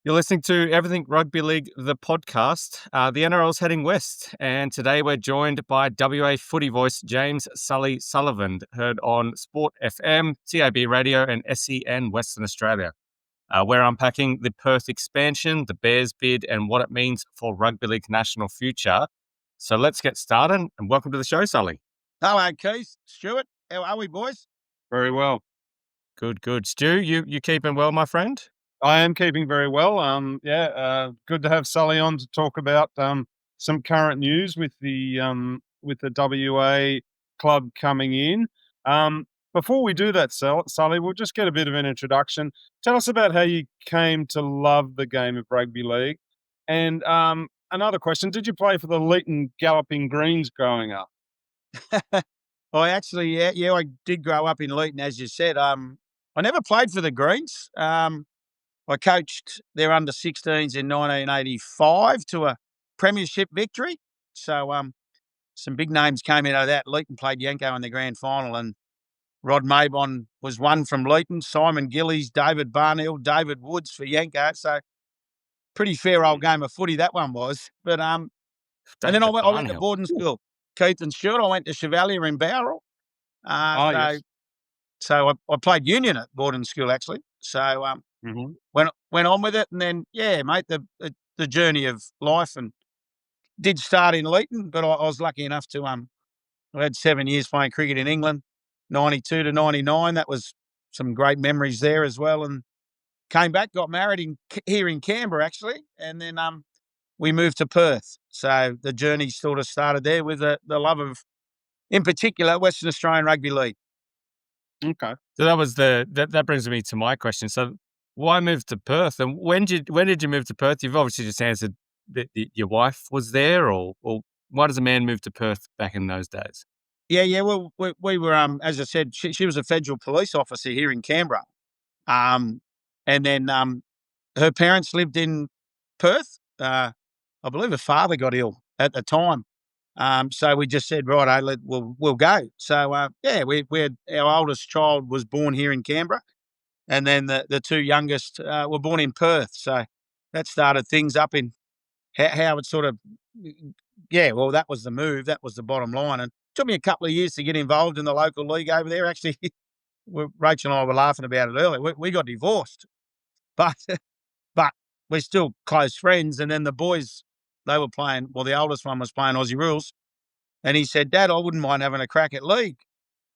You're listening to Everything Rugby League, the podcast. The NRL's heading west, and today we're joined by WA footy voice James Sullivan, heard on SportFM, TABradio, and SEN Western Australia. We're unpacking the Perth expansion, the Bears bid, and what it means for rugby league national future. So let's get started, and welcome to the show, Sully. Hello, Keith, Stuart. How are we, boys? Very well. Good. Stu, you keeping well, my friend? I am keeping very well. Good to have Sully on to talk about some current news with the WA club coming in. Before we do that, Sully, we'll just get a bit of an introduction. Tell us about how you came to love the game of rugby league. And another question, did you play for the Leeton Galloping Greens growing up? I did grow up in Leeton, as you said. I never played for the Greens. I coached their under-16s in 1985 to a premiership victory. So some big names came out of that. Leeton played Yanko in the grand final, and Rod Mabon was one from Leeton, Simon Gillies, David Barnhill, David Woods for Yanko. So pretty fair old game of footy that one was. But and then I went to boarding school. Keith and Stuart, I went to Chevalier in Bowral. Yes. So I played union at boarding school, actually. So went on with it, and then mate, the journey of life, and did start in Leeton, but I was lucky enough to I had 7 years playing cricket in England, 92 to 99. That was some great memories there as well, and came back, got married here in Canberra actually, and then we moved to Perth. So the journey sort of started there with the love of, in particular, Western Australian Rugby League. Okay. So that brings me to my question. So why move to Perth, and when did you move to Perth? You've obviously just answered that your wife was there, or why does a man move to Perth back in those days? Yeah. Well, we were as I said, she was a federal police officer here in Canberra, and then her parents lived in Perth. I believe her father got ill at the time. So we just said, right, we'll go. So we had, our oldest child was born here in Canberra, and then the two youngest were born in Perth. So that started things up in how it sort of, well, that was the move. That was the bottom line. And it took me a couple of years to get involved in the local league over there. Actually, Rachel and I were laughing about it earlier. We got divorced, but we're still close friends. And then the boys, they were playing, well, the oldest one was playing Aussie rules. And he said, Dad, I wouldn't mind having a crack at league.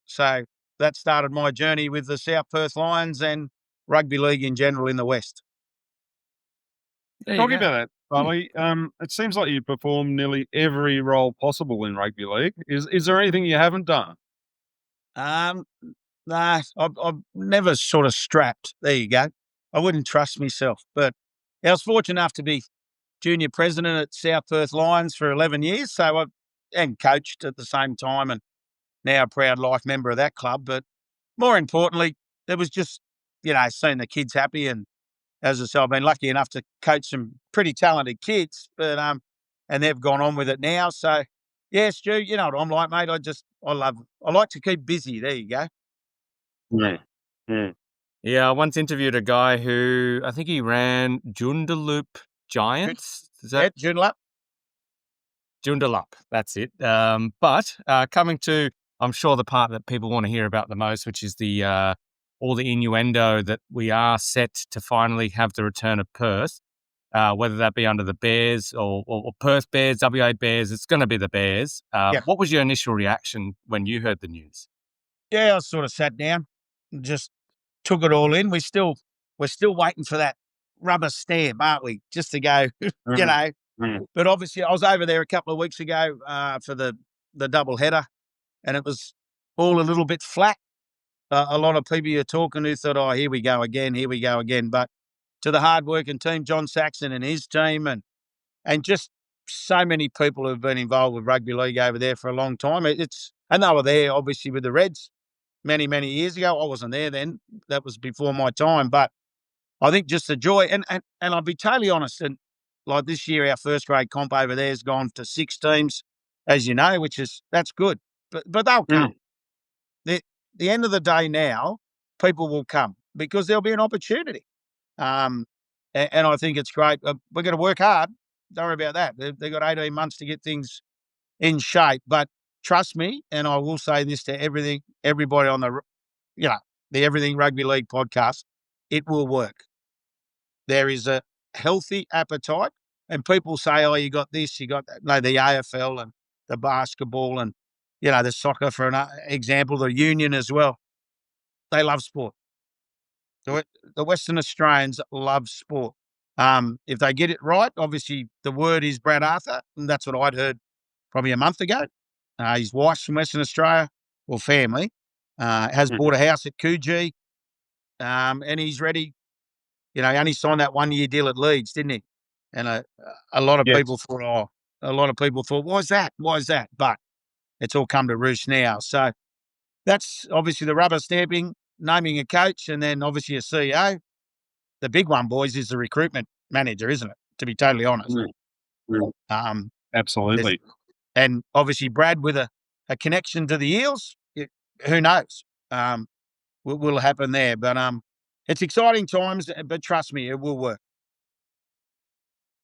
So that started my journey with the South Perth Lions and rugby league in general in the West. Talking about that, Sully, it seems like you performed nearly every role possible in rugby league. Is there anything you haven't done? Nah, I've never sort of strapped. There you go. I wouldn't trust myself. But I was fortunate enough to be junior president at South Perth Lions for 11 years. And coached at the same time, and now a proud life member of that club. But more importantly, it was just, seeing the kids happy. And as I said, I've been lucky enough to coach some pretty talented kids, but and they've gone on with it now. So yeah, Stu, you know what I'm like, mate. I like to keep busy. There you go. Yeah, I once interviewed a guy who, I think he ran Joondalup Giants. Is that Joondalup? Joondalup, that's it. But coming to, I'm sure, the part that people want to hear about the most, which is the all the innuendo that we are set to finally have the return of Perth, whether that be under the Bears or Perth Bears, WA Bears. It's going to be the Bears. What was your initial reaction when you heard the news? Yeah, I sort of sat down and just took it all in. We're still waiting for that rubber stamp, aren't we? Just to go, But obviously, I was over there a couple of weeks ago for the double header, and it was all a little bit flat. A lot of people you're talking who thought, oh, here we go again. But to the hard-working team, John Saxon and his team, and just so many people who've been involved with rugby league over there for a long time. And they were there, obviously, with the Reds many, many years ago. I wasn't there then. That was before my time. But I think just the joy, and I'll be totally honest, and like this year, our first grade comp over there has gone to 6 teams, as you know, that's good. But they'll come. The end of the day now, people will come because there'll be an opportunity. And and I think it's great. We're going to work hard. Don't worry about that. They've got 18 months to get things in shape. But trust me, and I will say this to everybody on the Everything Rugby League podcast, it will work. There is a healthy appetite, and people say, "Oh, you got this, you got that." No, the AFL and the basketball and the soccer, for an example, the union as well. They love sport. The Western Australians love sport. If they get it right, obviously the word is Brad Arthur, and that's what I'd heard probably a month ago. His wife's from Western Australia, or family, has bought a house at Coogee, and he's ready. He only signed that 1-year deal at Leeds, didn't he? And a lot of Yes. people thought, why is that? Why is that? But it's all come to roost now. So that's obviously the rubber stamping, naming a coach, and then obviously a CEO. The big one, boys, is the recruitment manager, isn't it? To be totally honest. Absolutely. And obviously Brad with a connection to the Eels, who knows? Will happen there. But it's exciting times, but trust me, it will work.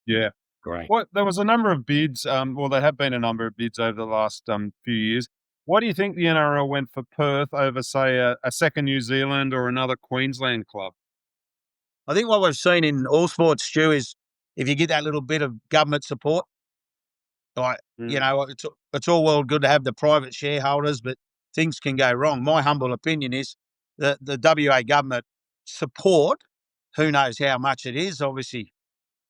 Yeah. Great. Well, there was a number of bids. There have been a number of bids over the last few years. What do you think the NRL went for Perth over, say, a second New Zealand or another Queensland club? I think what we've seen in all sports, Stu, is if you get that little bit of government support, it's all well good to have the private shareholders, but things can go wrong. My humble opinion is that the WA government support, who knows how much it is. Obviously,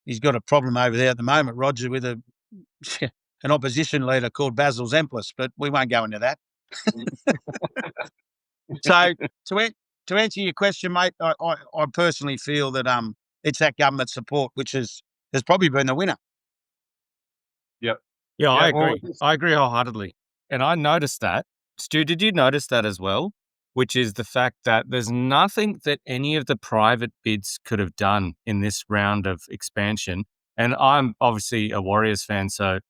he's got a problem over there at the moment, Roger, with an opposition leader called Basil Zemplis, but we won't go into that. So to answer your question, mate, I personally feel that it's that government support which has probably been the winner. Yep. Yeah, I well, agree. I agree wholeheartedly. And I noticed that. Stu, did you notice that as well? Which is the fact that there's nothing that any of the private bids could have done in this round of expansion. And I'm obviously a Warriors fan, so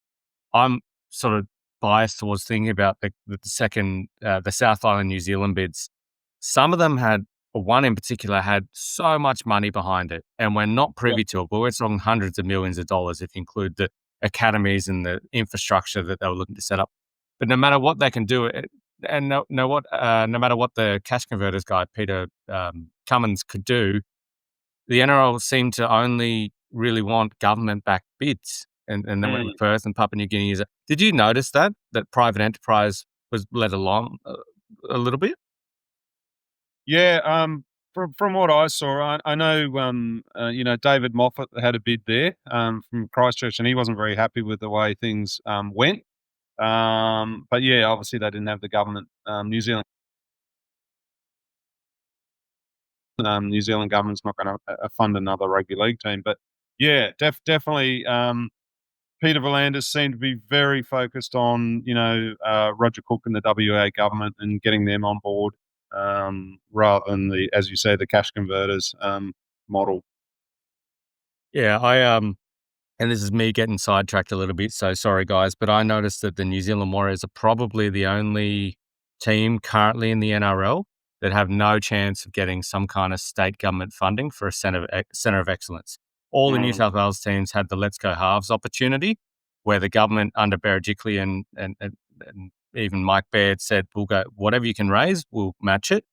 I'm sort of biased towards thinking about the South Island New Zealand bids. Some of them one in particular had so much money behind it, and we're not privy to it, but we're talking hundreds of millions of dollars if you include the academies and the infrastructure that they were looking to set up. But no matter what they can do, no matter what the cash converters guy, Peter Cummins, could do, the NRL seemed to only really want government-backed bids. And then went with Perth and Papua New Guinea. Did you notice that private enterprise was led along a little bit? Yeah, from what I saw, I know David Moffat had a bid there from Christchurch, and he wasn't very happy with the way things went. But yeah, obviously they didn't have the government. New Zealand government's not going to fund another rugby league team. But yeah, definitely. Peter V'landys seemed to be very focused on, Roger Cook and the WA government and getting them on board, rather than as you say, the cash converters model. Yeah, and this is me getting sidetracked a little bit, so sorry guys, but I noticed that the New Zealand Warriors are probably the only team currently in the NRL that have no chance of getting some kind of state government funding for a centre of excellence. All the New South Wales teams had the Let's Go Halves opportunity, where the government under Berejiklian and even Mike Baird said, we'll go, whatever you can raise, we'll match it.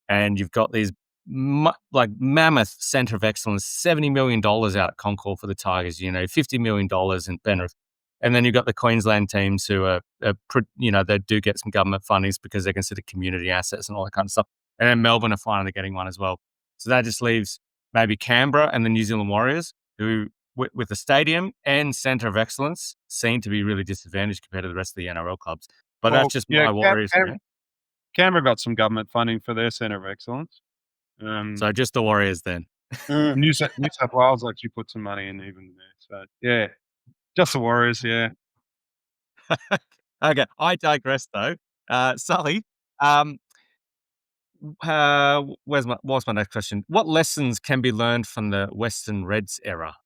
And you've got these mammoth centre of excellence, $70 million out at Concord for the Tigers, $50 million in Penrith. And then you've got the Queensland teams who they do get some government fundings because they're considered community assets and all that kind of stuff. And then Melbourne are finally getting one as well. So that just leaves maybe Canberra and the New Zealand Warriors, who, with the stadium and centre of excellence, seem to be really disadvantaged compared to the rest of the NRL clubs. But that's just my Warriors. Canberra got some government funding for their centre of excellence. So just the Warriors then. New South Wales actually put some money in even there. So yeah, just the Warriors. Yeah. Okay, I digress though. Sully, what's my next question? What lessons can be learned from the Western Reds era?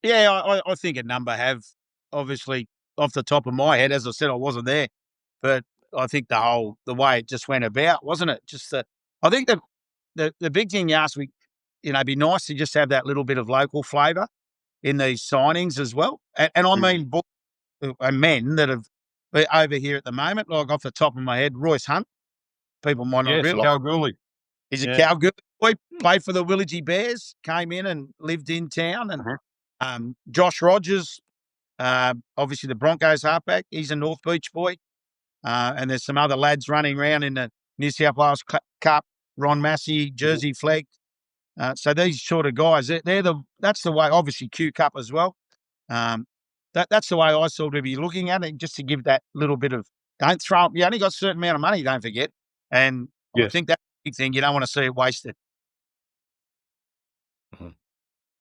Yeah, I think a number have. Obviously, off the top of my head, as I said, I wasn't there, but I think the way it just went about, wasn't it? Just that I think the big thing you asked me it'd be nice to just have that little bit of local flavour in these signings as well. And I mean, men that have been over here at the moment, like off the top of my head, Royce Hunt. People might not Yes, realise. Kalgoorlie. He's a Yeah. Kalgoorlie boy, played for the Willagee Bears, came in and lived in town. And Josh Rogers, obviously the Broncos halfback, he's a North Beach boy. And there's some other lads running around in the New South Wales Cup, Ron Massey, Jersey Flag. So these sort of guys, that's the way, obviously Q Cup as well. That's the way I sort of be looking at it, just to give that little bit of, don't throw, you only got a certain amount of money, don't forget. And I think that's a big thing. You don't want to see it wasted.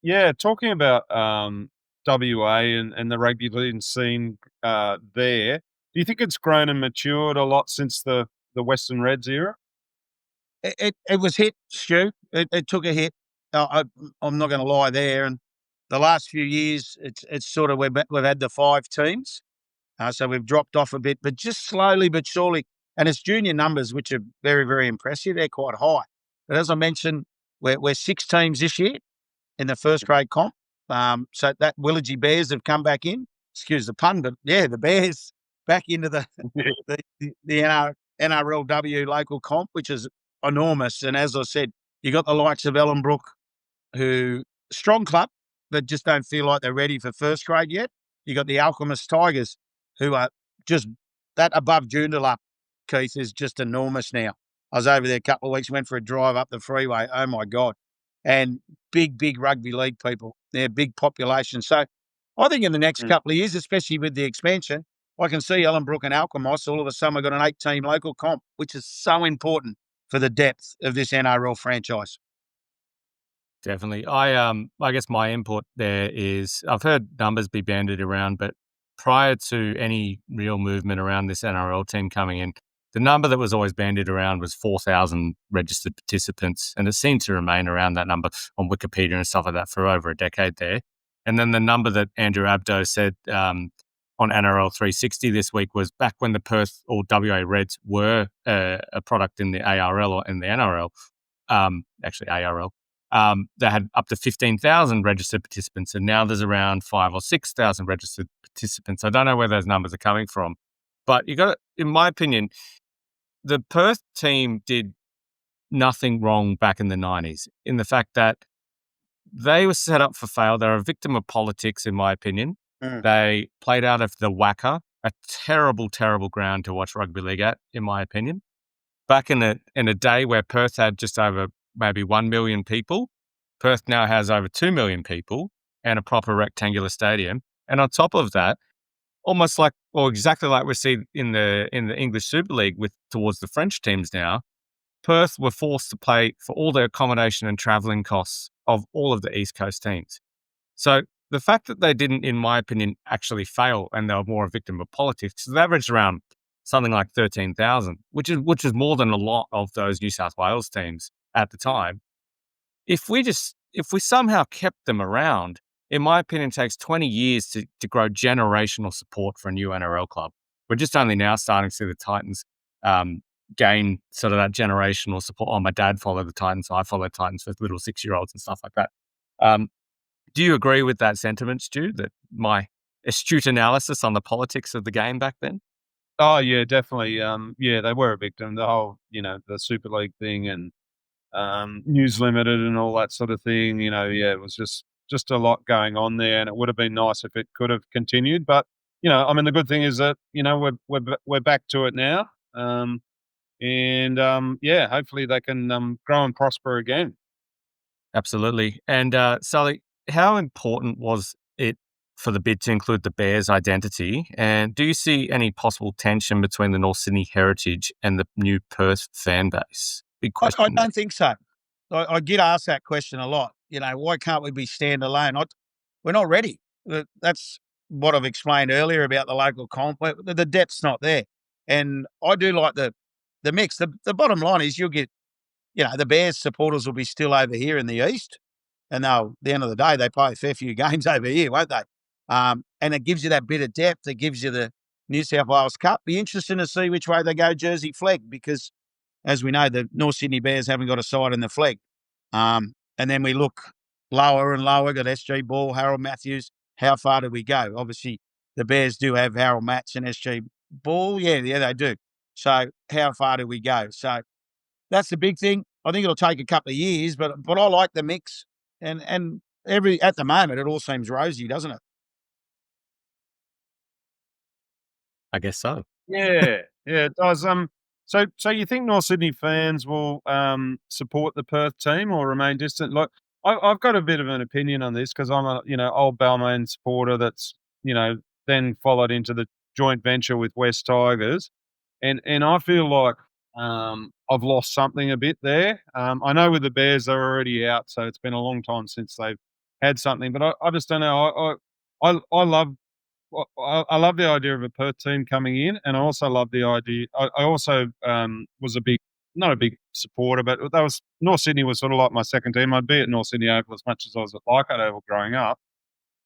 Yeah, talking about WA and the rugby league scene there, do you think it's grown and matured a lot since the Western Reds era? It was hit, Stu. It took a hit. I'm not going to lie there. And the last few years, it's sort of we've had the 5 teams, so we've dropped off a bit, but just slowly but surely. And it's junior numbers, which are very, very impressive. They're quite high. But as I mentioned, we're 6 teams this year in the first grade comp. So that Willagee Bears have come back in. Excuse the pun, but yeah, the Bears back into the NRLW local comp, which is enormous. And as I said, you got the likes of Ellenbrook, who strong club, but just don't feel like they're ready for first grade yet. You got the Alchemist Tigers, who are just that above Joondalup, Keith, is just enormous now. I was over there a couple of weeks, went for a drive up the freeway. Oh my God. And big rugby league people. They're a big population. So I think in the next couple of years, especially with the expansion, I can see Ellenbrook and Alchemist all of a sudden we've got an 8-team local comp, which is so important for the depth of this NRL franchise. Definitely. I guess my input there is I've heard numbers be bandied around, but prior to any real movement around this NRL team coming in, the number that was always bandied around was 4,000 registered participants, and it seemed to remain around that number on Wikipedia and stuff like that for over a decade there. And then the number that Andrew Abdo said on NRL 360 this week was back when the Perth or WA Reds were a product in the ARL or in the NRL, actually ARL. They had up to 15,000 registered participants, and now there's around 5,000 or 6,000 registered participants. I don't know where those numbers are coming from, but you got, in my opinion, the Perth team did nothing wrong back in the 90s in the fact that they were set up for fail. They're a victim of politics, in my opinion. They played out of the WACA, a terrible, terrible ground to watch rugby league at, in my opinion. Back in a day where Perth had just over maybe 1 million people, Perth now has over 2 million people and a proper rectangular stadium. And on top of that, almost like, or exactly like we see in the English Super League towards the French teams now, Perth were forced to pay for all the accommodation and travelling costs of all of the East Coast teams. So the fact that they didn't, in my opinion, actually fail and they were more a victim of politics, they averaged around something like 13,000, which is more than a lot of those New South Wales teams at the time. If we somehow kept them around, in my opinion, it takes 20 years to grow generational support for a new NRL club. We're just only now starting to see the Titans gain sort of that generational support. Oh, my dad followed the Titans, so I followed Titans with little 6-year-olds and stuff like that. Do you agree with that sentiment, Stu, that my astute analysis on the politics of the game back then? Oh, yeah, definitely. Yeah, they were a victim. The whole, the Super League thing and News Limited and all that sort of thing, it was just a lot going on there, and it would have been nice if it could have continued. But, the good thing is that, we're back to it now. Hopefully they can grow and prosper again. Absolutely. And Sully, how important was it for the bid to include the Bears' identity? And do you see any possible tension between the North Sydney heritage and the new Perth fan base? Big question. I don't think so. I get asked that question a lot. Why can't we be standalone? We're not ready. That's what I've explained earlier about the local comp. The depth's not there. And I do like the mix. The bottom line is you'll get, the Bears supporters will be still over here in the East. And at the end of the day, they play a fair few games over here, won't they? And it gives you that bit of depth. It gives you the New South Wales Cup. Be interesting to see which way they go Jersey flag, because as we know, the North Sydney Bears haven't got a side in the flag. And then we look lower and lower, got SG Ball, Harold Matthews. How far do we go? Obviously, the Bears do have Harold Matts and SG Ball. Yeah, they do. So how far do we go? So that's the big thing. I think it'll take a couple of years, but I like the mix. And at the moment, it all seems rosy, doesn't it? I guess so. Yeah, yeah, it does. So you think North Sydney fans will support the Perth team or remain distant? Like, I've got a bit of an opinion on this because I'm a old Balmain supporter that's then followed into the joint venture with West Tigers, and I feel like I've lost something a bit there. I know with the Bears they're already out, so it's been a long time since they've had something, but I just don't know. I love I love the idea of a Perth team coming in, and I also love the idea. I also was not a big supporter, but that was North Sydney was sort of like my second team. I'd be at North Sydney Oval as much as I was at Leichhardt Oval growing up.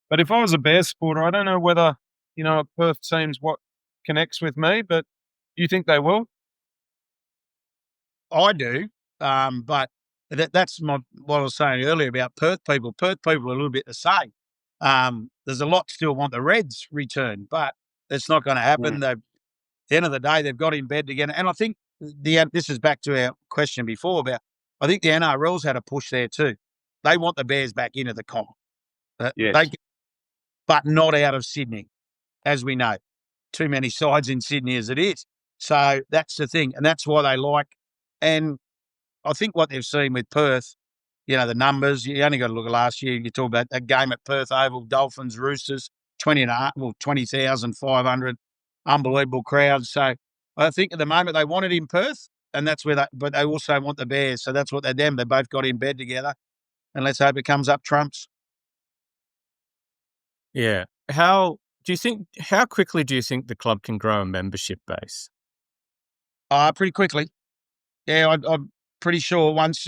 But if I was a Bears supporter, I don't know whether a Perth team's what connects with me. But do you think they will? I do, but that's what I was saying earlier about Perth people. Perth people are a little bit the same. There's a lot still want the Reds return, but it's not going to happen. At the end of the day, they've got in bed again. And I think this is back to our question before about, I think the NRL's had a push there too. They want the Bears back into the comp. Yes. But not out of Sydney, as we know. Too many sides in Sydney as it is. So that's the thing. And that's why they like. And I think what they've seen with Perth, the numbers, you only got to look at last year. You talk about that game at Perth Oval, Dolphins, Roosters, 20,500, unbelievable crowd. So I think at the moment they want it in Perth, and that's where but they also want the Bears. So that's what they're them. They both got in bed together, and let's hope it comes up trumps. Yeah. How quickly do you think the club can grow a membership base? Pretty quickly. Yeah, I'm pretty sure once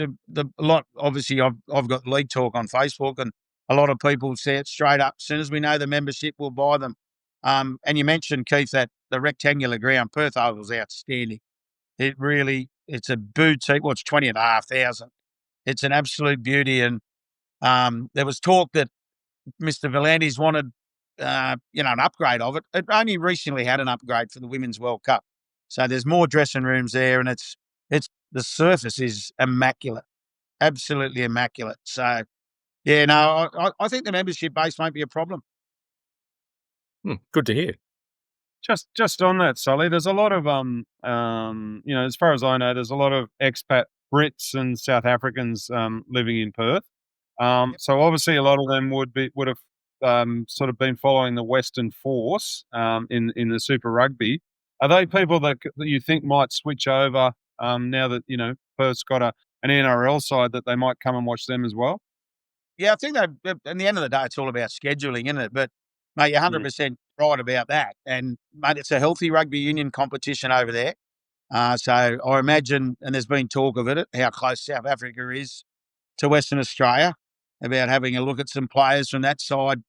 obviously I've got league talk on Facebook, and a lot of people say it straight up. As soon as we know the membership, we'll buy them. And you mentioned, Keith, that the rectangular ground, Perth Oval, is outstanding. It's a boutique. Well, it's 20,500. It's an absolute beauty. And there was talk that Mr. Volandis wanted, an upgrade of it. It only recently had an upgrade for the Women's World Cup. So there's more dressing rooms there, and the surface is immaculate, absolutely immaculate. So, yeah, no, I think the membership base won't be a problem. Good to hear. Just on that, Sully, there's a lot of as far as I know, there's a lot of expat Brits and South Africans living in Perth. So obviously, a lot of them would have sort of been following the Western force in the Super Rugby. Are they people that you think might switch over now that Perth's got an NRL side, that they might come and watch them as well? Yeah, I think at the end of the day, it's all about scheduling, isn't it? But, mate, you're 100% right about that. And, mate, it's a healthy rugby union competition over there. So I imagine, and there's been talk of it, how close South Africa is to Western Australia, about having a look at some players from that side,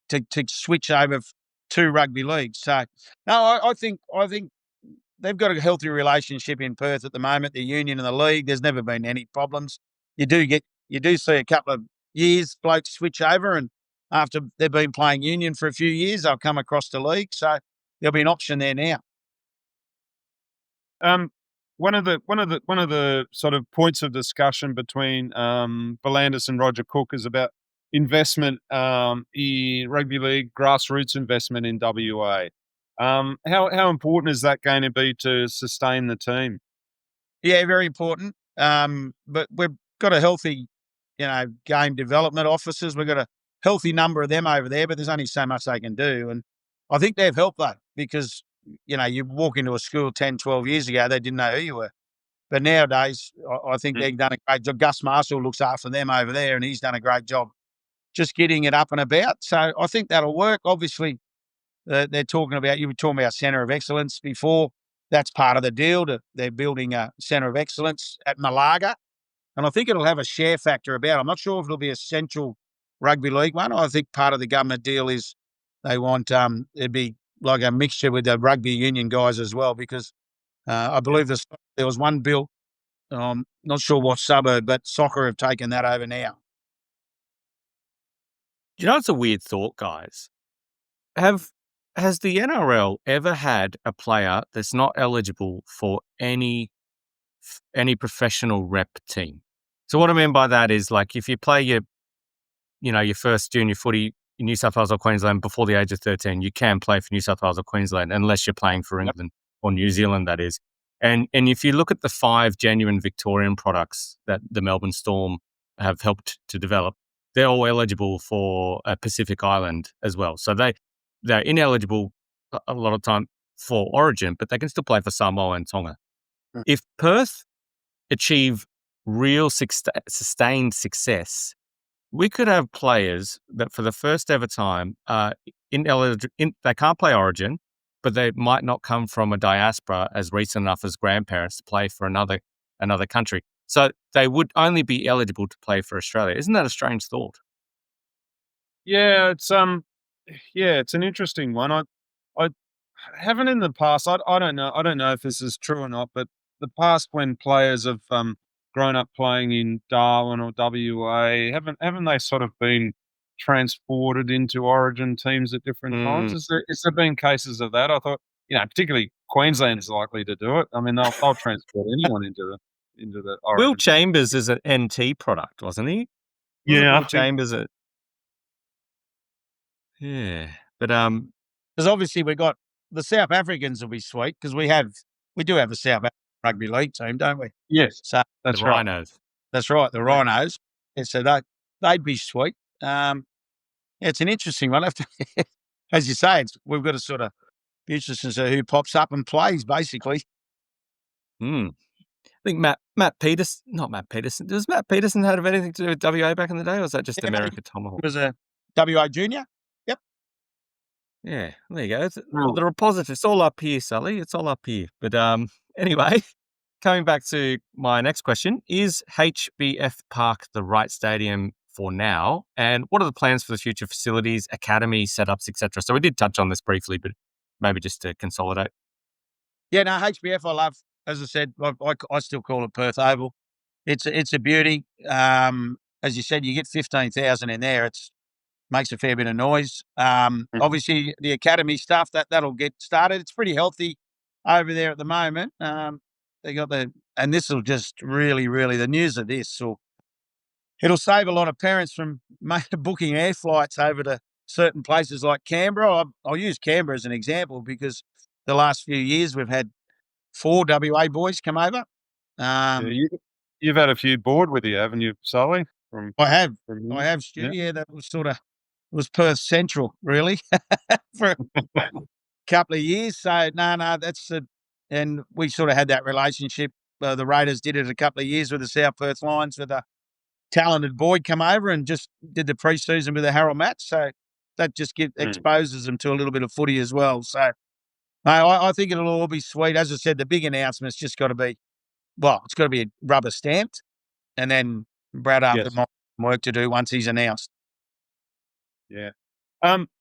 to switch over to rugby leagues. So, no, I think they've got a healthy relationship in Perth at the moment, the union and the league. There's never been any problems. You do see a couple of years blokes switch over, and after they've been playing union for a few years, they'll come across the league. So there'll be an option there now. One of the sort of points of discussion between Volandis and Roger Cook is about investment in rugby league, grassroots investment in WA. How important is that going to be to sustain the team? Yeah, very important. But we've got a healthy, game development officers. We've got a healthy number of them over there, but there's only so much they can do. And I think they've helped though, because, you walk into a school 10, 12 years ago, they didn't know who you were. But nowadays, I think they've done a great job. Gus Marshall looks after them over there, and he's done a great job just getting it up and about. So I think that'll work. Obviously, you were talking about centre of excellence before. That's part of the deal. They're building a centre of excellence at Malaga. And I think it'll have a share factor about. I'm not sure if it'll be a central rugby league one. I think part of the government deal is they want it'd be like a mixture with the rugby union guys as well, because I believe there was one bill Not sure what suburb, but soccer have taken that over now. You know, it's a weird thought, guys. Has the NRL ever had a player that's not eligible for any professional rep team? So what I mean by that is, like, if you play your first junior footy in New South Wales or Queensland before the age of 13, you can play for New South Wales or Queensland unless you're playing for England or New Zealand, that is. And if you look at the 5 genuine Victorian products that the Melbourne Storm have helped to develop, they're all eligible for a Pacific Island as well. So they're ineligible a lot of time for Origin, but they can still play for Samoa and Tonga. If Perth achieve real sustained success, we could have players that for the first ever time they can't play Origin, but they might not come from a diaspora as recent enough as grandparents to play for another country. So they would only be eligible to play for Australia. Isn't that a strange thought? Yeah, it's an interesting one. I haven't in the past. I don't know. I don't know if this is true or not, but the past when players have grown up playing in Darwin or WA, haven't they sort of been transported into Origin teams at different times? Is there been cases of that? I thought, particularly Queensland is likely to do it. I mean, they'll transport anyone into the Origin. Will Chambers is an NT product, wasn't he? Yeah, Will Chambers it. Yeah, but because obviously we got the South Africans will be sweet because we do have a South African rugby league team, don't we? Yes, so that's the right. Rhinos. That's right, the Rhinos. And so they'd be sweet. It's an interesting one. As you say, we've got to sort of be interested to see who pops up and plays, basically. I think Matt Peterson, not Matt Peterson. Does Matt Peterson have anything to do with WA back in the day, or was that just America Tomahawk? He was a WA junior. Yep. Yeah, there you go. The repository. It's all up here, Sully. It's all up here. But anyway, coming back to my next question, is HBF Park the right stadium for now? And what are the plans for the future facilities, academy setups, etc.? So we did touch on this briefly, but maybe just to consolidate. Yeah, no, HBF I love. As I said, I still call it Perth Oval. It's a beauty. As you said, you get 15,000 in there. It makes a fair bit of noise. Obviously, the academy stuff that'll get started. It's pretty healthy over there at the moment. They got and this will just really, really, the news of this it'll save a lot of parents from booking air flights over to certain places like Canberra. I'll use Canberra as an example because the last few years we've had 4 WA boys come over. You've had a few board with you, haven't you, Sully? I have, Stu. Yeah, that was Perth Central, really, for a couple of years. So, no, and we sort of had that relationship. The Raiders did it a couple of years with the South Perth Lions with a talented Boyd come over and just did the pre-season with the Harold match. So that just exposes them to a little bit of footy as well. So I think it'll all be sweet. As I said, the big announcement's just got to be, it's got to be rubber stamped, and then Brad after my work to do once he's announced. Yeah.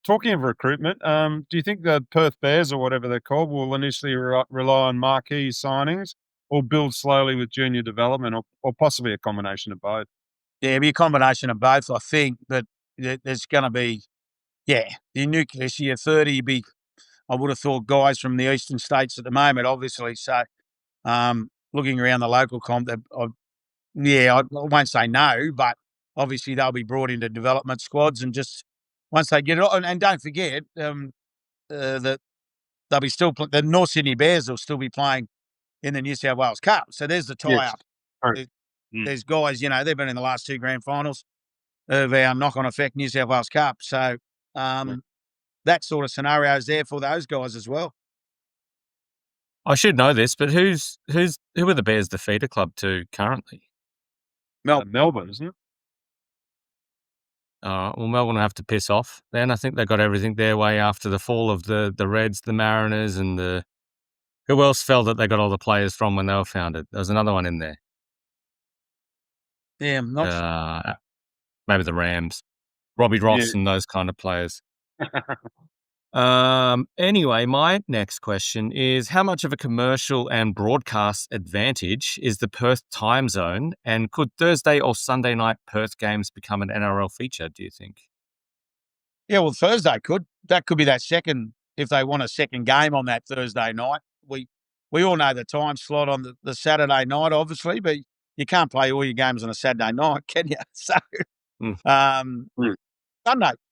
Talking of recruitment, do you think the Perth Bears or whatever they're called will initially rely on marquee signings or build slowly with junior development or possibly a combination of both? Yeah, it'll be a combination of both, I think. But there's going to be, the nucleus year 30 be, I would have thought, guys from the eastern states at the moment, obviously. So looking around the local comp, I won't say no, but obviously they'll be brought into development squads and just once they get it on. And don't forget that they'll be still the North Sydney Bears will still be playing in the New South Wales Cup. So there's the tie-up. Yes. There's guys, they've been in the last 2 grand finals of our knock-on effect New South Wales Cup. So that sort of scenario is there for those guys as well. I should know this, but who are the Bears the feeder club to currently? Melbourne, isn't it? Well, Melbourne will have to piss off. Then I think they got everything their way after the fall of the Reds, the Mariners, and who else fell that they got all the players from when they were founded? There was another one in there. Yeah, I'm not maybe the Rams, Robbie Ross and those kind of players. Anyway, my next question is, how much of a commercial and broadcast advantage is the Perth time zone, and could Thursday or Sunday night Perth games become an NRL feature, do you think? Yeah, well, Thursday that could be that second, if they want a second game on that Thursday night. We all know the time slot on the Saturday night, obviously, but you can't play all your games on a Saturday night, can you? So, Mm. Mm.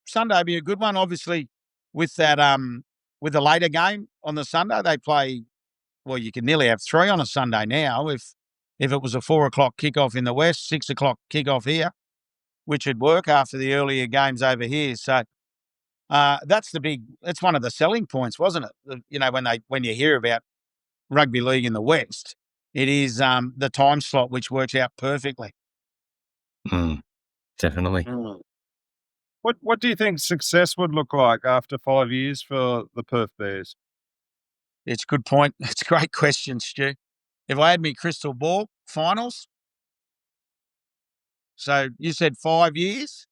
Sunday would be a good one. Obviously, with that with the later game on the Sunday, they play. Well, you can nearly have three on a Sunday now. If it was a 4:00 kickoff in the West, 6:00 kickoff here, which would work after the earlier games over here. So that's It's one of the selling points, wasn't it? When you hear about rugby league in the West, it is the time slot which works out perfectly. Definitely. What do you think success would look like after 5 years for the Perth Bears? It's a good point. It's a great question, Stu. If I had me crystal ball, finals. So you said 5 years?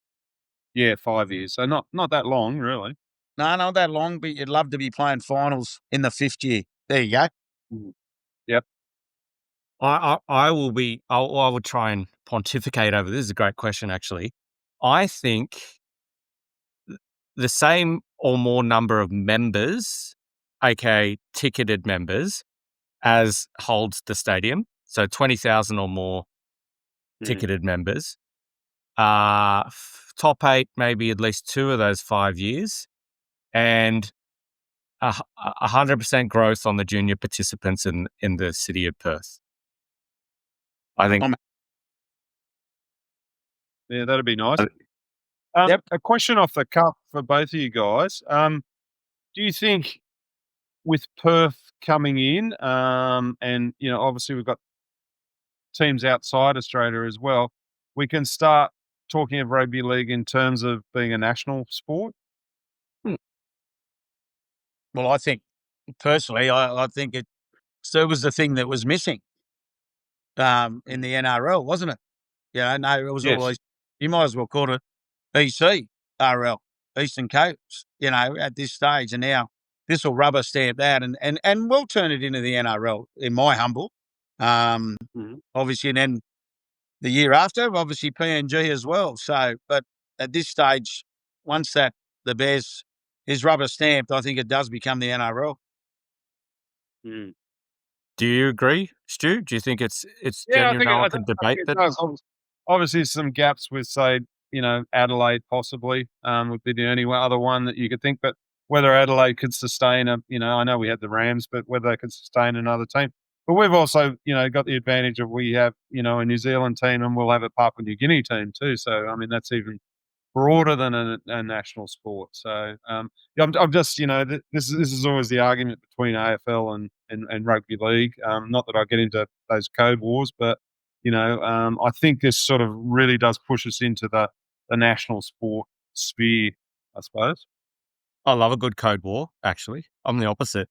Yeah, 5 years. So not that long, really. No, not that long, but you'd love to be playing finals in the fifth year. There you go. Yep. I will try and pontificate over this. Is a great question, actually. I think the same or more number of members, aka ticketed members, as holds the stadium. So 20,000 or more ticketed members. Top 8, maybe at least 2 of those 5 years, and 100% growth on the junior participants in the city of Perth. I think. Yeah, that'd be nice. Yep. A question off the cuff for both of you guys. Do you think with Perth coming in, and obviously we've got teams outside Australia as well, we can start talking of rugby league in terms of being a national sport? Well, I think personally, I think it was the thing that was missing in the NRL, wasn't it? No, it was Yes. always, you might as well call it ECRL, Eastern Coast, at this stage. And now this will rubber stamp that and we'll turn it into the NRL, in my humble. Obviously, and then the year after, obviously PNG as well. So, but at this stage, once the Bears is rubber stamped, I think it does become the NRL. Do you agree, Stu? Do you think it's Yeah, genuine? No one can debate it that. does. Obviously, some gaps with, say, Adelaide possibly would be the only other one that you could think. But whether Adelaide could sustain I know we had the Rams, but whether they could sustain another team. But we've also, got the advantage of we have, a New Zealand team, and we'll have a Papua New Guinea team too. So, I mean, that's even broader than a national sport. So, I'm just, this is always the argument between AFL and rugby league. Not that I get into those code wars, but I think this sort of really does push us into the national sport sphere, I suppose. I love a good code war, actually. I'm the opposite.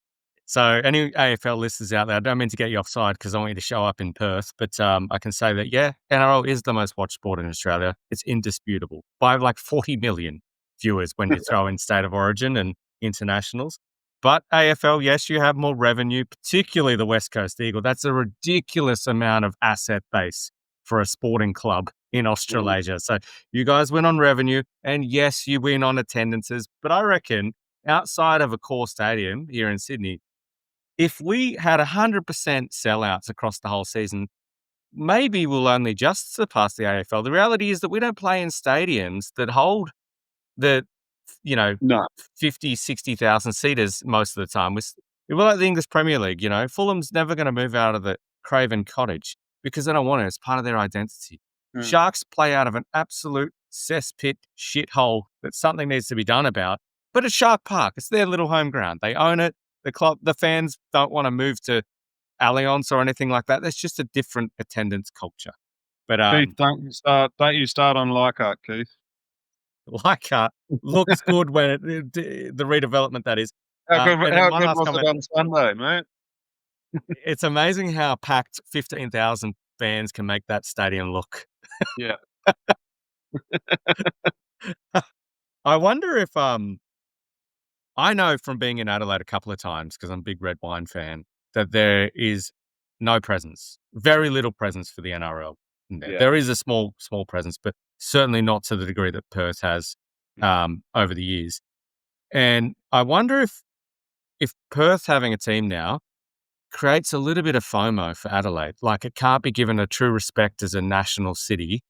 So any AFL listeners out there, I don't mean to get you offside because I want you to show up in Perth, but I can say that, yeah, NRL is the most watched sport in Australia. It's indisputable by like 40 million viewers when you throw in State of Origin and internationals. But AFL, yes, you have more revenue, particularly the West Coast Eagle. That's a ridiculous amount of asset base for a sporting club in Australasia. So you guys win on revenue, and yes, you win on attendances. But I reckon outside of a core stadium here in Sydney, if we had 100% sellouts across the whole season, maybe we'll only just surpass the AFL. The reality is that we don't play in stadiums that hold the, No. 50, 60,000 seaters most of the time. We're like the English Premier League, Fulham's never going to move out of the Craven Cottage because they don't want it. It's part of their identity. Sharks play out of an absolute cesspit shithole that something needs to be done about. But it's Shark Park. It's their little home ground. They own it. The club, the fans don't want to move to Allianz or anything like that. There's just a different attendance culture. But Keith, don't you start on Leichhardt, Keith. Leichhardt looks good when the redevelopment that is. How good one last was it comment. on Sunday, mate? It's amazing how packed 15,000 fans can make that stadium look. Yeah. I wonder if I know from being in Adelaide a couple of times, because I'm a big red wine fan, that there is no presence, very little presence for the NRL in there. Yeah. There is a small presence, but certainly not to the degree that Perth has over the years. And I wonder if Perth having a team now creates a little bit of FOMO for Adelaide. Like, it can't be given a true respect as a national city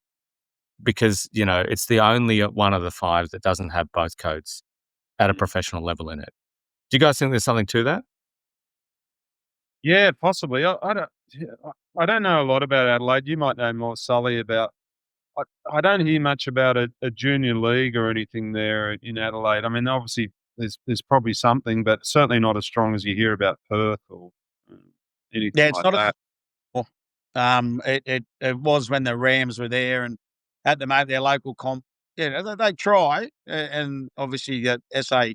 because, it's the only one of the five that doesn't have both codes at a professional level in it. Do you guys think there's something to that? Yeah, possibly. I don't know a lot about Adelaide. You might know more, Sully, about. I don't hear much about a junior league or anything there in Adelaide. I mean, obviously there's probably something, but certainly not as strong as you hear about Perth or anything Yeah, it's like not that. it was when the Rams were there, and at the moment their local comp. Yeah, they try, and obviously the SA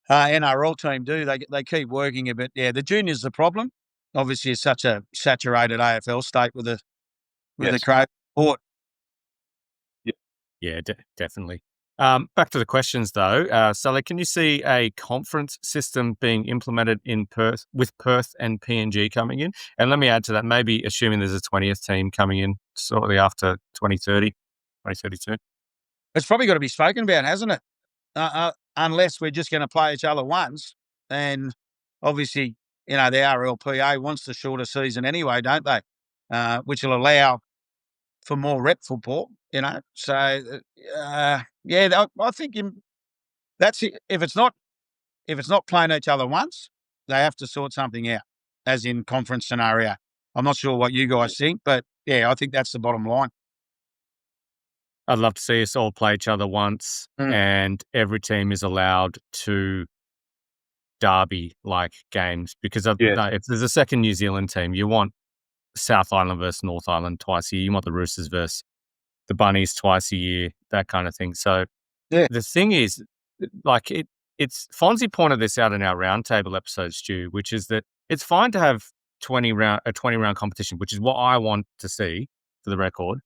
NRL team do. They keep working a bit. Yeah, the juniors the problem. Obviously, it's such a saturated AFL state with the Yes. crowd support. Yeah, definitely. Back to the questions, though. Sally, can you see a conference system being implemented in Perth with Perth and PNG coming in? And let me add to that, maybe assuming there's a 20th team coming in shortly after 2030, 2032. It's probably got to be spoken about, hasn't it? Unless we're just going to play each other once. And obviously, the RLPA wants the shorter season anyway, don't they? Which will allow for more rep football, So, I think that's it. If it's not playing each other once, they have to sort something out, as in conference scenario. I'm not sure what you guys think, but yeah, I think that's the bottom line. I'd love to see us all play each other once and every team is allowed to derby-like games because if there's a second New Zealand team, you want South Island versus North Island twice a year. You want the Roosters versus the Bunnies twice a year, that kind of thing. So the thing is, like, it's Fonzie pointed this out in our roundtable episode, Stu, which is that it's fine to have a 20-round competition, which is what I want to see for the record.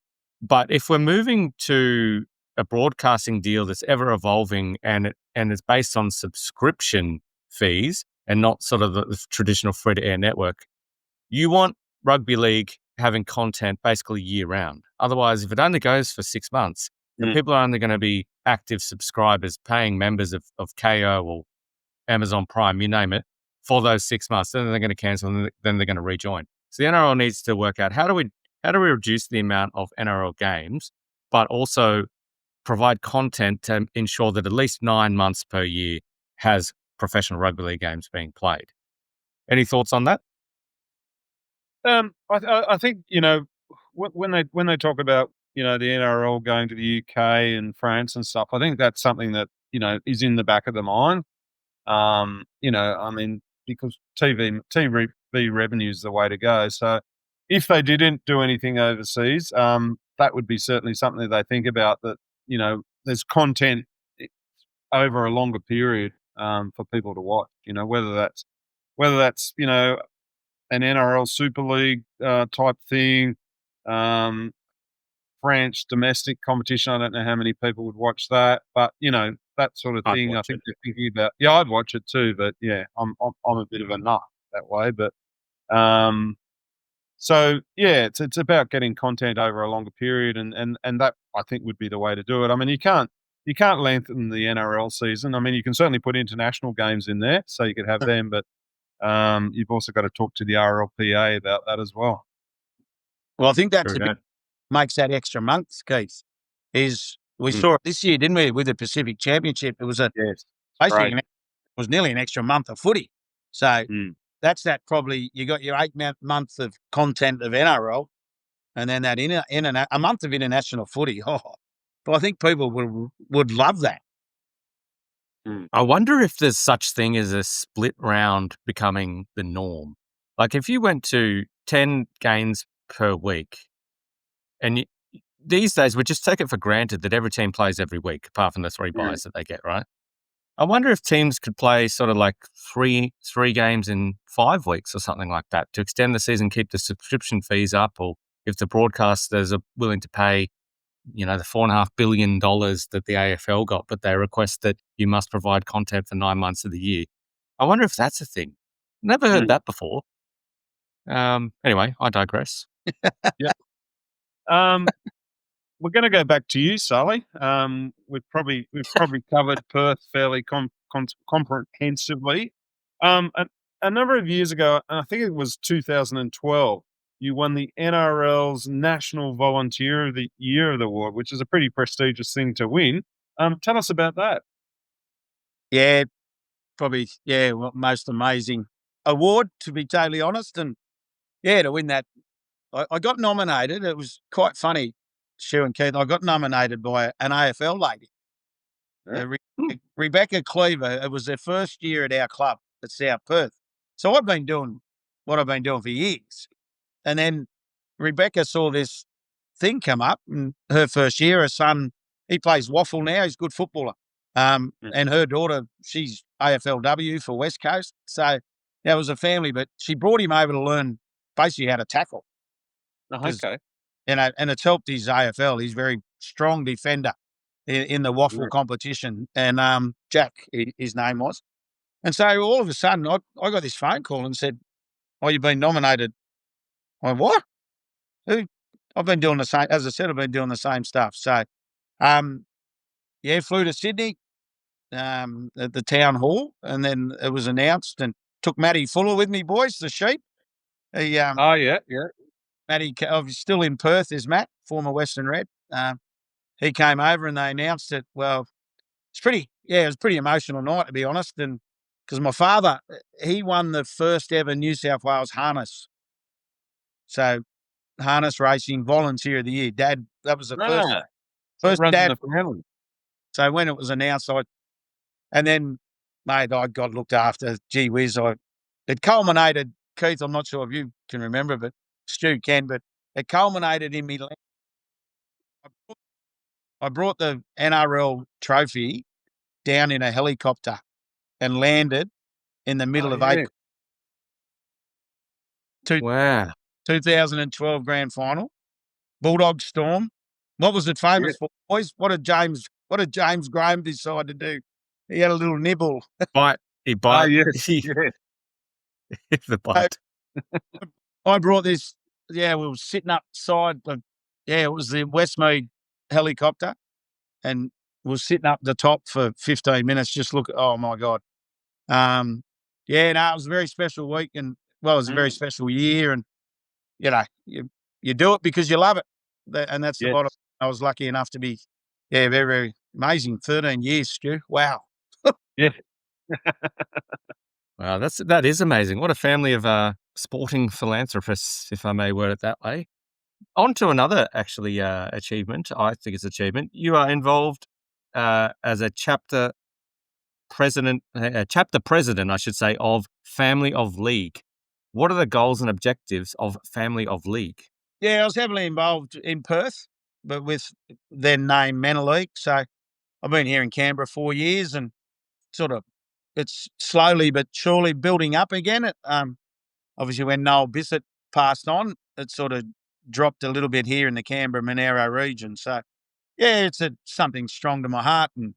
But if we're moving to a broadcasting deal that's ever evolving and it's based on subscription fees and not sort of the traditional free-to-air network, you want rugby league having content basically year round. Otherwise, if it only goes for 6 months, then people are only going to be active subscribers, paying members of KO or Amazon Prime, you name it, for those 6 months. Then they're going to cancel and then they're going to rejoin. So the NRL needs to work out how do we reduce the amount of NRL games, but also provide content to ensure that at least 9 months per year has professional rugby league games being played. Any thoughts on that? I think when they talk about the NRL going to the UK and France and stuff, I think that's something that is in the back of the mind. I mean, because TV revenue is the way to go. So if they didn't do anything overseas, that would be certainly something that they think about. That there's content over a longer period for people to watch. Whether that's an NRL Super League type thing, French domestic competition. I don't know how many people would watch that, but that sort of thing. I think they're thinking about. Yeah, I'd watch it too, but yeah, I'm a bit of a nut that way. But so yeah, it's about getting content over a longer period, and that I think would be the way to do it. I mean, you can't lengthen the NRL season. I mean, you can certainly put international games in there, so you could have them, but you've also got to talk to the RLPA about that as well. Well, I think that's makes that extra month, Keith. We saw it this year, didn't we, with the Pacific Championship? It was basically it was nearly an extra month of footy. So that's that. Probably you got your 8 months of content of NRL, and then that a month of international footy. Oh, but I think people would love that. I wonder if there's such thing as a split round becoming the norm. Like if you went to 10 games per week, and these days we just take it for granted that every team plays every week, apart from the 3 buys that they get, right? I wonder if teams could play sort of like three games in 5 weeks or something like that to extend the season, keep the subscription fees up, or if the broadcasters are willing to pay the $4.5 billion that the AFL got, but they request that you must provide content for 9 months of the year. I wonder if that's a thing. Never heard that before. Anyway, I digress. We're going to go back to you, Sully. We've probably covered Perth fairly comprehensively. A number of years ago, I think it was 2012, you won the NRL's National Volunteer of the Year award, which is a pretty prestigious thing to win. Tell us about that. Yeah, probably, most amazing award, to be totally honest. And to win that, I got nominated. It was quite funny, Stu and Keith. I got nominated by an AFL lady, Rebecca Cleaver. It was their first year at our club at South Perth. So I've been doing what I've been doing for years. And then Rebecca saw this thing come up, and her first year, her son, he plays waffle now. He's a good footballer. And her daughter, she's AFLW for West Coast. So that was a family, but she brought him over to learn basically how to tackle. Okay. And it's helped his AFL. He's a very strong defender in the waffle competition. And Jack, his name was. And so all of a sudden, I got this phone call and said, "Oh, you've been nominated." I went, "What?" I've been doing the same. As I said, I've been doing the same stuff. So, flew to Sydney at the town hall, and then it was announced, and took Matty Fuller with me, boys, the sheep. He, Matty, still in Perth, is Matt, former Western Red. He came over and they announced it. Well, it was a pretty emotional night, to be honest. And because my father, he won the first ever New South Wales harness. So harness racing volunteer of the year. Dad, that was the first dad. In the family. So when it was announced, and then, mate, I got looked after. Gee whiz, it culminated, Keith, I'm not sure if you can remember, but Stu can, but it culminated in me. I brought the NRL trophy down in a helicopter and landed in the middle of April. Wow. 2012 grand final, Bulldog Storm. What was it famous for, boys? What did James Graham decide to do? He had a little nibble. He bite. The bite. I brought this. We were sitting upside. It was the Westmead helicopter, and we were sitting up the top for 15 minutes. Just look. Oh my God. It was a very special week, and it was a very special year, and you do it because you love it, and that's the bottom. I was lucky enough to be, very, very amazing. 13 years, Stu. Wow. Yeah. Wow, that is amazing. What a family of sporting philanthropists, if I may word it that way. On to another actually achievement. I think it's achievement. You are involved as a chapter president, I should say, of Family of League. What are the goals and objectives of Family of League? Yeah, I was heavily involved in Perth, but with then named Manor League. So I've been here in Canberra 4 years, and sort of it's slowly but surely building up again. Obviously, when Noel Bissett passed on, it sort of dropped a little bit here in the Canberra-Monaro region. So, it's something strong to my heart. And at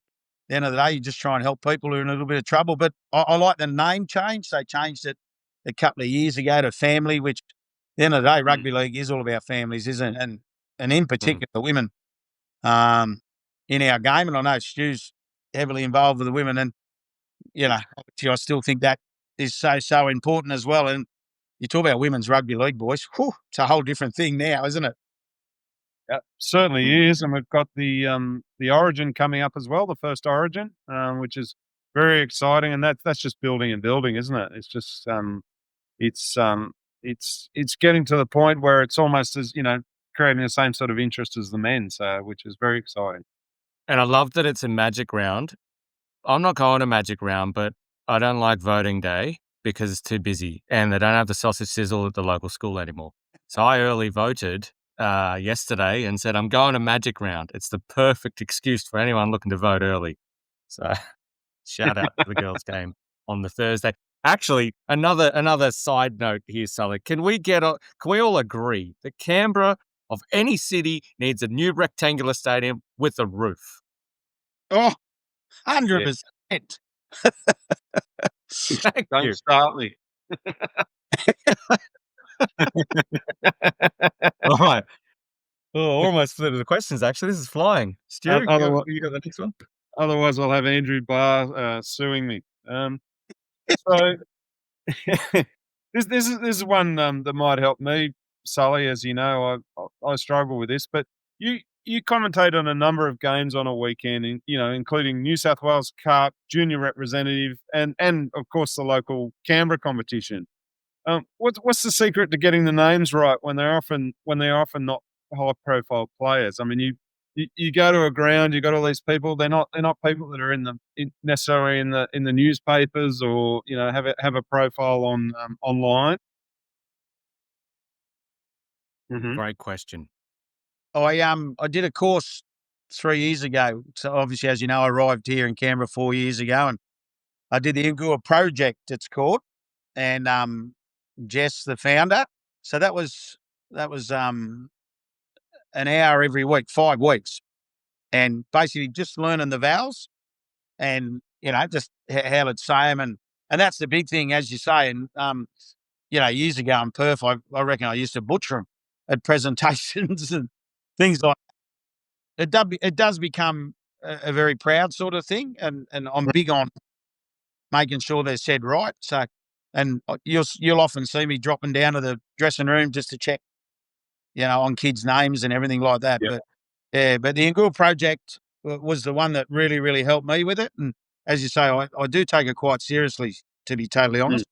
the end of the day, you just try and help people who are in a little bit of trouble. But I like the name change. They changed it a couple of years ago to Family, which at the end of the day, rugby league is all about families, isn't it? And in particular, women in our game. And I know Stu's heavily involved with the women. And, I still think that is so important as well. And you talk about women's rugby league, boys. Whew, it's a whole different thing now, isn't it? Yeah, certainly is. And we've got the Origin coming up as well, the first Origin, which is very exciting. And that's just building and building, isn't it? It's just it's getting to the point where it's almost as creating the same sort of interest as the men. So which is very exciting. And I love that it's a magic round. I'm not going to magic round, but I don't like voting day because it's too busy and they don't have the sausage sizzle at the local school anymore. So I early voted yesterday and said, I'm going to magic round. It's the perfect excuse for anyone looking to vote early. So shout out to the girls' game on the Thursday. Actually, another side note here, Sully. Can we all agree that Canberra of any city needs a new rectangular stadium with a roof? Oh, 100%. Thank Don't you. start me. All right. Oh, almost flew to the questions, actually. This is flying. Stu, Otherwise, you got the next one? otherwise I'll have Andrew Barr suing me. So this is one that might help me, Sully. As you know, I struggle with this, but you commentate on a number of games on a weekend, including New South Wales Cup, junior representative, and of course the local Canberra competition. What's the secret to getting the names right when they're often not high profile players? I mean, you go to a ground, you got all these people. They're not people that are necessarily in the newspapers or have a profile on online. Mm-hmm. Great question. I did a course 3 years ago. So obviously, as you know, I arrived here in Canberra 4 years ago, and I did the Ingua project, it's called, and Jess, the founder. So that was an hour every week, 5 weeks, and basically just learning the vowels and just how to say them, and that's the big thing, as you say. And years ago in Perth, I reckon I used to butcher them at presentations and things like. It does become a very proud sort of thing, and I'm big on making sure they're said right. So, and you'll often see me dropping down to the dressing room just to check, on kids' names and everything like that. Yeah. But yeah, but the Ingua project was the one that really, really helped me with it. And as you say, I do take it quite seriously, to be totally honest.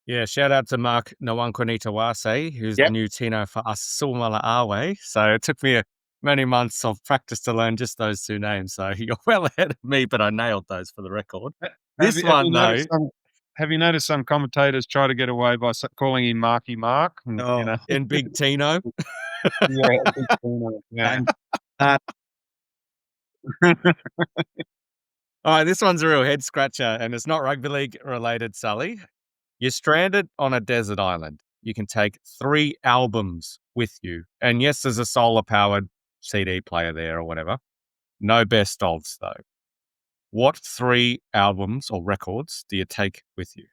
Yeah, shout out to Mark Nwankwanitawase, who's Yep. the new Tino for us, Sulmala Awe. So it took me many months of practice to learn just those two names. So you're well ahead of me, but I nailed those for the record. This one, though. Have you noticed some commentators try to get away by calling him Marky Mark? And Big Tino. Yeah, Big Tino. Yeah. All right, this one's a real head scratcher, and it's not rugby league related, Sully. You're stranded on a desert island. You can take 3 albums with you. And yes, there's a solar-powered CD player there or whatever. No best ofs, though. What 3 albums or records do you take with you?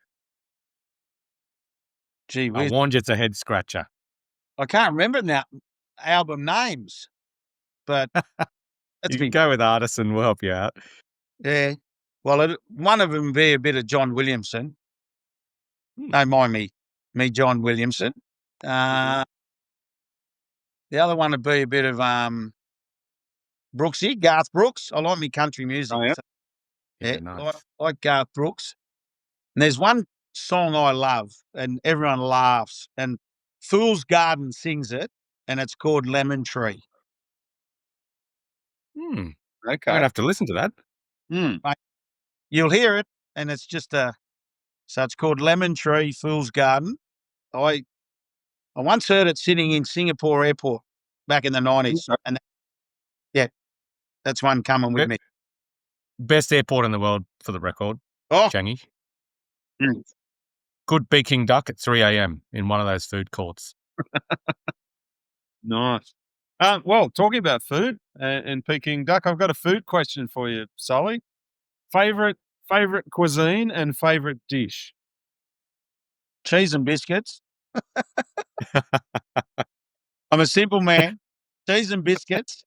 Gee I whiz. warned you it's a head scratcher. I can't remember now album names, but You can go with artists and we'll help you out. Yeah. Well, one of them would be a bit of John Williamson. Don't mind me John Williamson. The other one would be a bit of Brooksy, Garth Brooks. I like me country music. Oh, yeah? So, Yeah, nice. like Garth Brooks. And there's one song I love, and everyone laughs, and Fool's Garden sings it, and it's called Lemon Tree. Okay. I'm Okay. going to have to listen to that. You'll hear it, and it's just so it's called Lemon Tree, Fool's Garden. I once heard it sitting in Singapore airport back in the 90s. And that's one coming with me. Best airport in the world, for the record. Oh, Changi. Good Peking duck at 3 a.m. in one of those food courts. Nice. Well, talking about food and Peking duck, I've got a food question for you, Sully. Favorite cuisine and favorite dish? cheese and biscuits. I'm a simple man. Cheese and biscuits.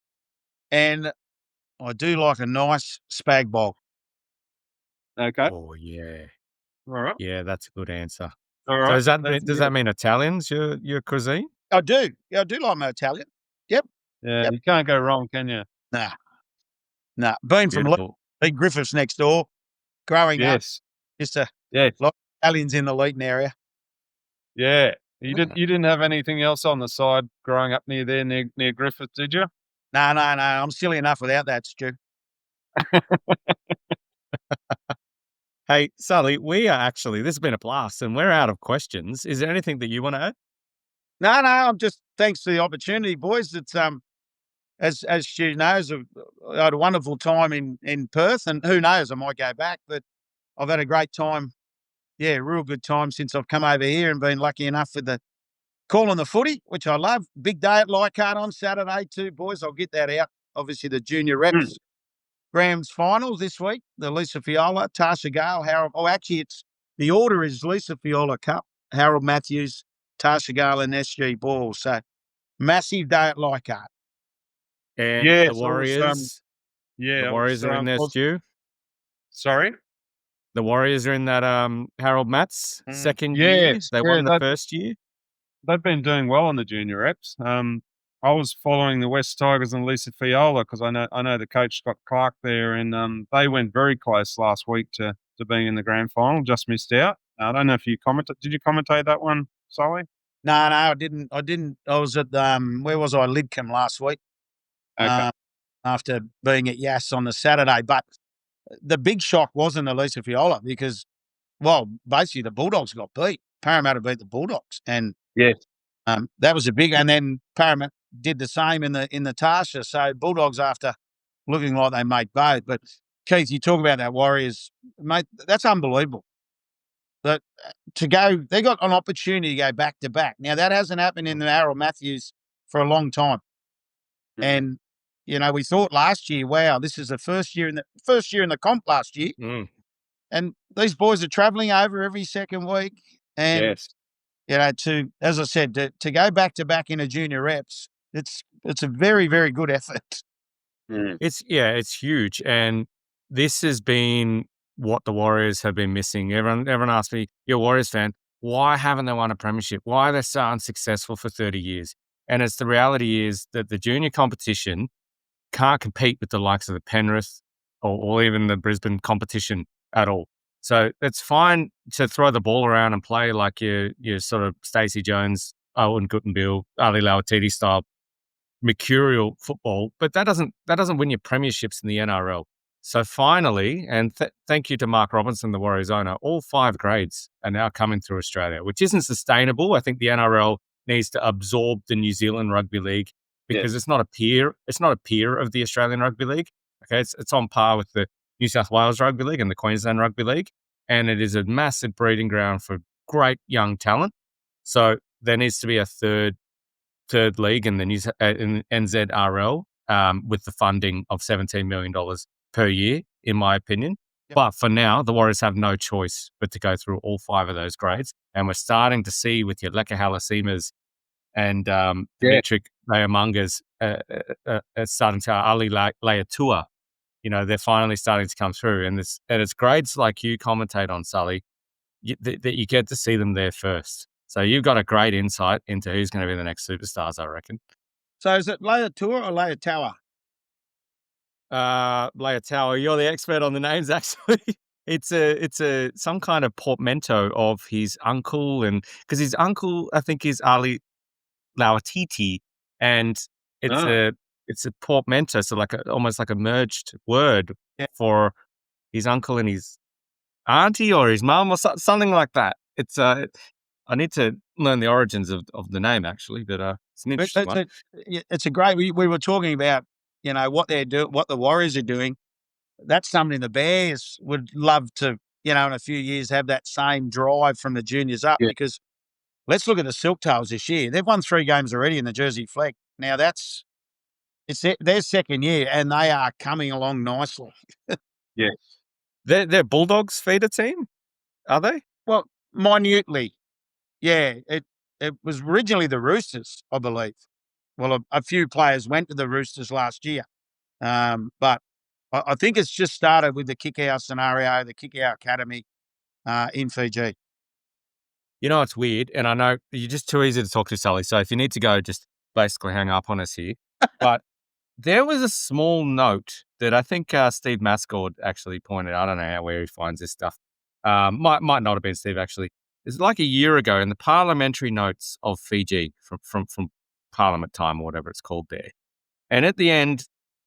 And I do like a nice spag bol. Okay. Oh, yeah. All right. Yeah, that's a good answer. All right. So does that mean Italian's your cuisine? I do. Yeah, I do like my Italian. Yeah, Yep. You can't go wrong, can you? Nah. Being from Big Griffiths next door, growing up, just a lot of Italians in the Leeton area. Yeah. You didn't have anything else on the side growing up near there, near Griffith, did you? No. I'm silly enough without that, Stu. Hey, Sully, we are this has been a blast and we're out of questions. Is there anything that you want to add? No, I'm just, thanks for the opportunity, boys. It's, as Stu knows, I had a wonderful time in Perth, and who knows, I might go back, but I've had a great time. Yeah, real good time since I've come over here and been lucky enough with the calling the footy, which I love. Big day at Leichhardt on Saturday too, boys. I'll get that out. Obviously, the junior reps Grams finals this week. The Lisa Fiola, Tasha Gale, Harold. Oh, actually, the order is Lisa Fiola Cup, Harold Matthews, Tasha Gale, and SG Ball. So massive day at Leichhardt. And Yes, the Warriors, I are in there, Stu. Sorry? The Warriors are in that Harold Matts second year. Yes, They won the first year. They've been doing well in the junior reps. I was following the West Tigers and Lisa Fiola because I know the coach Scott Clark there, and they went very close last week to being in the grand final. Just missed out. I don't know if you commented. Did you commentate that one, Sully? No, I didn't. I was at where was I? Lidcombe last week. Okay. After being at Yass on the Saturday, but the big shock wasn't Elisa Fiola because, well, basically the Bulldogs got beat. Parramatta beat the Bulldogs, and Yes. that was a big. And then Parramatta did the same in the Tasha. So Bulldogs, after looking like they made both. But Keith, you talk about that Warriors, mate. That's unbelievable. That they got an opportunity to go back to back. Now that hasn't happened in the Harold Matthews for a long time, and we thought last year, wow, this is the first year in the comp last year, and these boys are travelling over every second week, and as I said, to go back to back in a junior reps, it's a very, very good effort. It's huge, and this has been what the Warriors have been missing. Everyone asks me, "You're a Warriors fan. Why haven't they won a premiership? Why are they so unsuccessful for 30 years?" And it's the reality is that the junior competition can't compete with the likes of the Penrith or even the Brisbane competition at all. So it's fine to throw the ball around and play like your sort of Stacey Jones, Owen Guttenbill, Ali Lauatiti style mercurial football, but that doesn't win you premierships in the NRL. So finally, and thank you to Mark Robinson, the Warriors owner, all 5 grades are now coming through Australia, which isn't sustainable. I think the NRL needs to absorb the New Zealand Rugby League because it's not a peer. It's not a peer of the Australian Rugby League. Okay, it's on par with the New South Wales Rugby League and the Queensland Rugby League, and it is a massive breeding ground for great young talent. So there needs to be a third league in the in NZRL with the funding of $17 million per year, in my opinion. Yep. But for now, the Warriors have no choice but to go through all 5 of those grades. And we're starting to see with your Leka Halasimas and Dimitri Rayamangas starting to Ali Layatua, they're finally starting to come through. And it's grades like you commentate on, Sully, that you get to see them there first. So you've got a great insight into who's going to be the next superstars, I reckon. So is it Layatua or Layatower? Layatower, you're the expert on the names, actually. It's some kind of portmanteau of his uncle, and because his uncle, I think, is Ali Lauatiti, and it's a portmanteau, so almost like a merged word for his uncle and his auntie or his mum or something like that. It's I need to learn the origins of the name, actually, but it's an interesting one. It's a great. We were talking about what they're doing, what the Warriors are doing. That's something the Bears would love to, in a few years, have that same drive from the juniors up. Because let's look at the Silktails this year. They've won 3 games already in the Jersey Flag. Now it's their second year, and they are coming along nicely. Yes, they're Bulldogs feeder team, are they? Well, minutely, yeah. It was originally the Roosters, I believe. Well, a few players went to the Roosters last year, but I think it's just started with the kick-out scenario, the kick-out academy in Fiji. It's weird, and I know you're just too easy to talk to, Sully, so if you need to go, just basically hang up on us here. But there was a small note that I think Steve Mascord actually pointed out. I don't know where he finds this stuff. Might not have been Steve, actually. It's like a year ago in the parliamentary notes of Fiji from Parliament time or whatever it's called there. And at the end,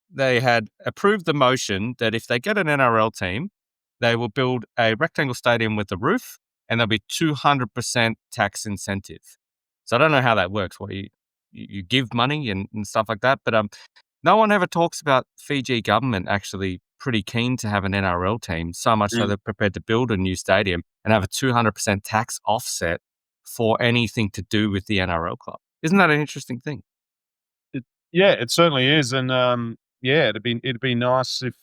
they had approved the motion that if they get an NRL team, they will build a rectangle stadium with a roof and there'll be 200% tax incentive. So I don't know how that works. What you give money and stuff like that. But no one ever talks about Fiji government actually pretty keen to have an NRL team, so much so they're prepared to build a new stadium and have a 200% tax offset for anything to do with the NRL club. Isn't that an interesting thing? Yeah, it certainly is, and it'd be nice if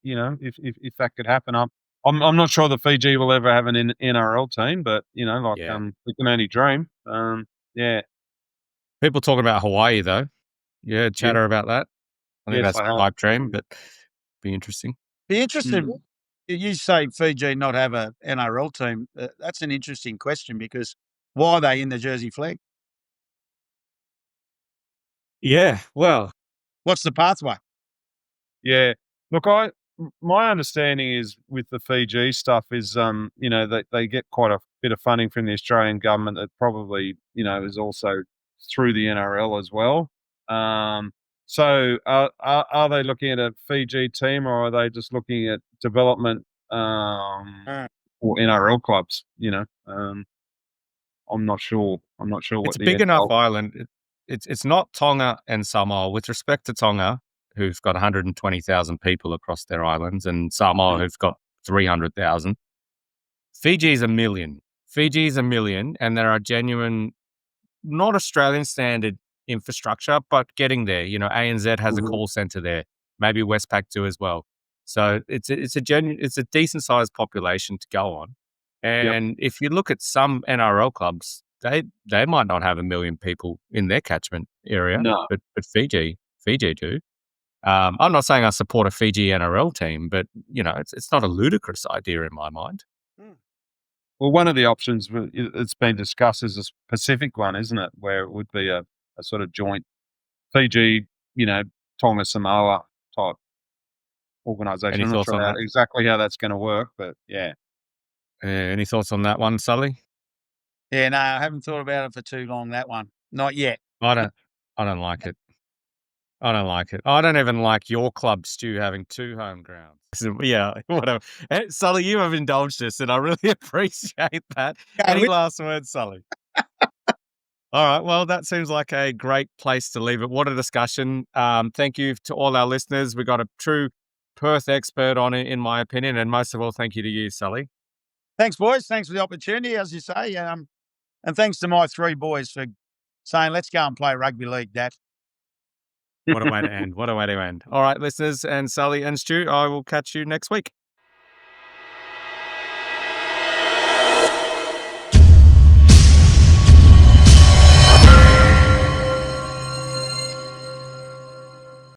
if that could happen. I'm not sure that Fiji will ever have an NRL team, but we can only dream. Yeah, People talking about Hawaii though. Yeah, chatter about that. I think Yes, that's I a have. pipe dream, but be interesting. Be interested. Mm. You say Fiji not have a NRL team. That's an interesting question because why are they in the Jersey flag? Yeah, well, What's the pathway? Yeah. Look, my understanding is with the Fiji stuff is, they get quite a bit of funding from the Australian government that probably, is also through the NRL as well. So are they looking at a Fiji team, or are they just looking at development or NRL clubs? I'm not sure. I'm not sure it's what a the big enough NRL. island. It's not Tonga and Samoa. With respect to Tonga, who've got 120,000 people across their islands, and Samoa, who've got 300,000. Fiji is a million. Fiji is a million, and there are genuine, not Australian standard infrastructure, but getting there. ANZ has a call center there. Maybe Westpac do as well. So it's a decent sized population to go on. Yep. And if you look at some NRL clubs, they might not have 1 million people in their catchment area, No. but Fiji do. I'm not saying I support a Fiji NRL team, but it's not a ludicrous idea in my mind. Well, one of the options it's been discussed is this Pacific one, isn't it? Where it would be a sort of joint Fiji, Tonga, Samoa type organisation. Any I'm not thoughts sure on that? exactly how that's going to work, but yeah. Any thoughts on that one, Sully? Yeah, no, I haven't thought about it for too long, that one. Not yet. I don't like it. I don't like it. I don't even like your club, Stu, having 2 home grounds. Yeah, whatever. Sully, you have indulged us, and I really appreciate that. Any last words, Sully? All right. Well, that seems like a great place to leave it. What a discussion. Thank you to all our listeners. We got a true Perth expert on it, in my opinion. And most of all, thank you to you, Sully. Thanks, boys. Thanks for the opportunity, as you say. And thanks to my 3 boys for saying, let's go and play rugby league, Dad. What a way to end. What a way to end. All right, listeners, and Sully and Stu, I will catch you next week.